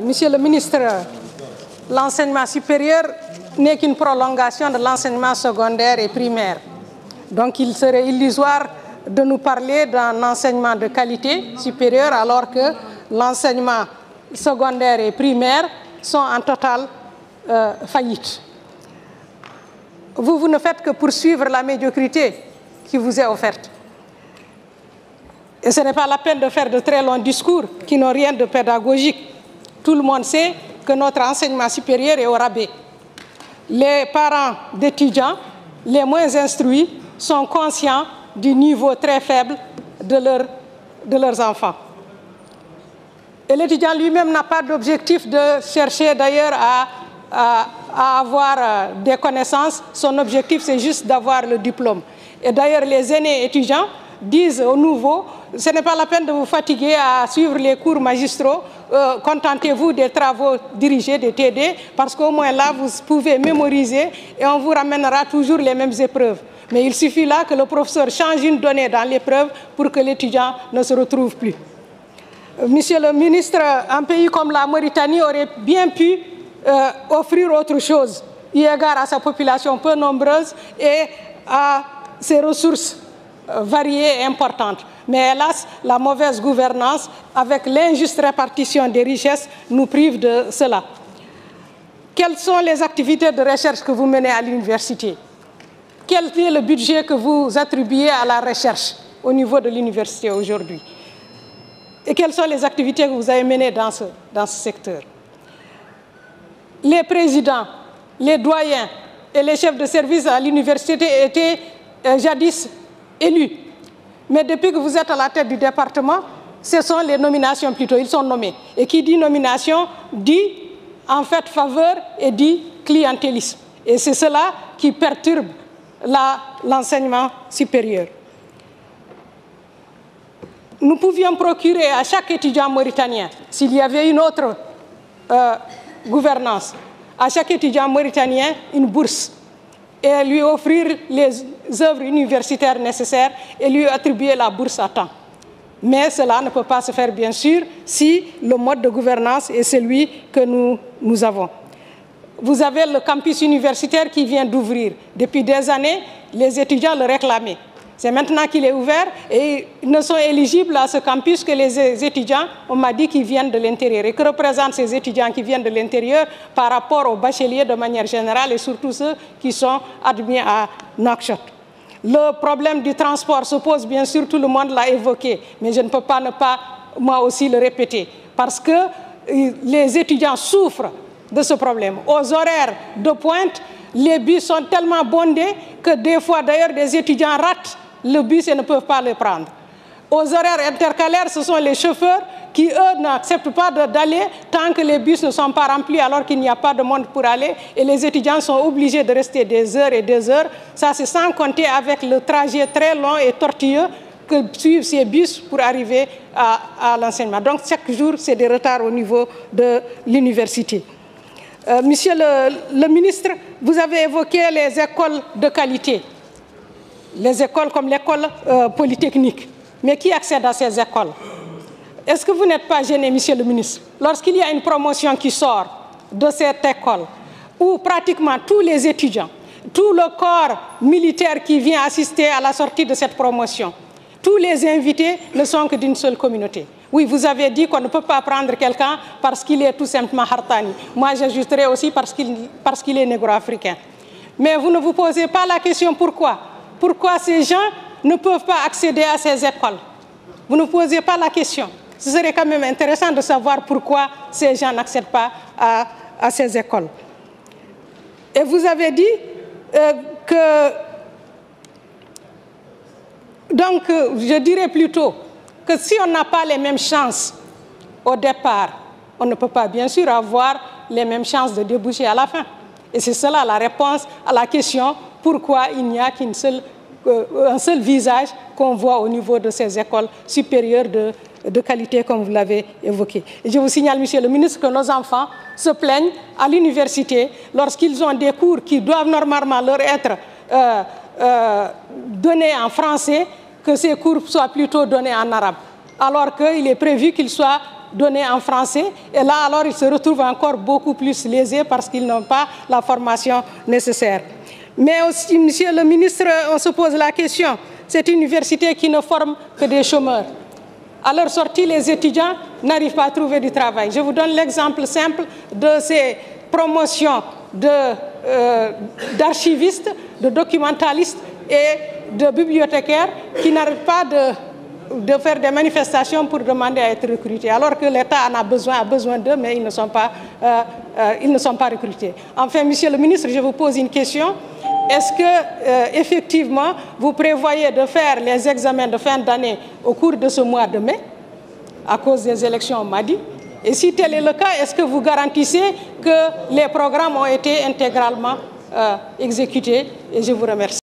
Monsieur le ministre, l'enseignement supérieur n'est qu'une prolongation de l'enseignement secondaire et primaire. Donc il serait illusoire de nous parler d'un enseignement de qualité supérieure alors que l'enseignement secondaire et primaire sont en totale faillite. Vous ne faites que poursuivre la médiocrité qui vous est offerte. Et ce n'est pas la peine de faire de très longs discours qui n'ont rien de pédagogique. Tout le monde sait que notre enseignement supérieur est au rabais. Les parents d'étudiants, les moins instruits, sont conscients du niveau très faible de leurs enfants. Et l'étudiant lui-même n'a pas d'objectif de chercher d'ailleurs à avoir des connaissances. Son objectif, c'est juste d'avoir le diplôme. Et d'ailleurs, les aînés étudiants disent aux nouveaux, ce n'est pas la peine de vous fatiguer à suivre les cours magistraux, contentez-vous des travaux dirigés, des TD, parce qu'au moins là, vous pouvez mémoriser et on vous ramènera toujours les mêmes épreuves. Mais il suffit là que le professeur change une donnée dans l'épreuve pour que l'étudiant ne se retrouve plus. Monsieur le ministre, un pays comme la Mauritanie aurait bien pu offrir autre chose, eu égard à sa population peu nombreuse et à ses ressources variées et importantes. Mais hélas, la mauvaise gouvernance, avec l'injuste répartition des richesses, nous prive de cela. Quelles sont les activités de recherche que vous menez à l'université? Quel est le budget que vous attribuez à la recherche au niveau de l'université aujourd'hui? Et quelles sont les activités que vous avez menées dans ce secteur? Les présidents, les doyens et les chefs de service à l'université étaient jadis élus. Mais depuis que vous êtes à la tête du département, ce sont les nominations plutôt, ils sont nommés. Et qui dit nomination dit en fait faveur et dit clientélisme. Et c'est cela qui perturbe l'enseignement supérieur. Nous pouvions procurer à chaque étudiant mauritanien, s'il y avait une autre gouvernance, à chaque étudiant mauritanien une bourse et lui offrir les œuvres universitaires nécessaires et lui attribuer la bourse à temps. Mais cela ne peut pas se faire, bien sûr, si le mode de gouvernance est celui que nous avons. Vous avez le campus universitaire qui vient d'ouvrir. Depuis des années, les étudiants le réclamaient. C'est maintenant qu'il est ouvert et ils ne sont éligibles à ce campus que les étudiants, on m'a dit, qui viennent de l'intérieur. Et que représentent ces étudiants qui viennent de l'intérieur par rapport aux bacheliers de manière générale et surtout ceux qui sont admis à Nouakchott. Le problème du transport se pose, bien sûr, tout le monde l'a évoqué, mais je ne peux pas ne pas, moi aussi, le répéter, parce que les étudiants souffrent de ce problème. Aux horaires de pointe, les bus sont tellement bondés que des fois, d'ailleurs, des étudiants ratent le bus et ne peuvent pas le prendre. Aux horaires intercalaires, ce sont les chauffeurs qui, eux, n'acceptent pas d'aller tant que les bus ne sont pas remplis alors qu'il n'y a pas de monde pour aller et les étudiants sont obligés de rester des heures et des heures. Ça, c'est sans compter avec le trajet très long et tortueux que suivent ces bus pour arriver à l'enseignement. Donc, chaque jour, c'est des retards au niveau de l'université. Monsieur le ministre, vous avez évoqué les écoles de qualité, les écoles comme l'école polytechnique. Mais qui accède à ces écoles? Est-ce que vous n'êtes pas gêné, monsieur le ministre, lorsqu'il y a une promotion qui sort de cette école, où pratiquement tous les étudiants, tout le corps militaire qui vient assister à la sortie de cette promotion, tous les invités ne sont que d'une seule communauté? Oui, vous avez dit qu'on ne peut pas prendre quelqu'un parce qu'il est tout simplement Hartani. Moi, j'ajouterais aussi parce qu'il est négro-africain. Mais vous ne vous posez pas la question pourquoi? Pourquoi ces gens ne peuvent pas accéder à ces écoles? Vous ne posez pas la question. Ce serait quand même intéressant de savoir pourquoi ces gens n'accèdent pas à ces écoles. Et vous avez dit que... Donc, je dirais plutôt que si on n'a pas les mêmes chances au départ, on ne peut pas, bien sûr, avoir les mêmes chances de déboucher à la fin. Et c'est cela la réponse à la question pourquoi il n'y a qu'un seul visage qu'on voit au niveau de ces écoles supérieures de qualité, comme vous l'avez évoqué. Et je vous signale, monsieur le ministre, que nos enfants se plaignent à l'université lorsqu'ils ont des cours qui doivent normalement leur être donnés en français, que ces cours soient plutôt donnés en arabe, alors qu'il est prévu qu'ils soient donné en français. Et là, alors, ils se retrouvent encore beaucoup plus lésés parce qu'ils n'ont pas la formation nécessaire. Mais aussi, monsieur le ministre, on se pose la question. C'est une université qui ne forme que des chômeurs. À leur sortie, les étudiants n'arrivent pas à trouver du travail. Je vous donne l'exemple simple de ces promotions d'archivistes, de documentalistes et de bibliothécaires qui n'arrivent pas de faire des manifestations pour demander à être recrutés, alors que l'État en a besoin d'eux, mais ils ne sont pas recrutés. Enfin, monsieur le ministre, je vous pose une question. Est-ce que, effectivement, vous prévoyez de faire les examens de fin d'année au cours de ce mois de mai, à cause des élections, on m'a dit? Et si tel est le cas, est-ce que vous garantissez que les programmes ont été intégralement exécutés? Et je vous remercie.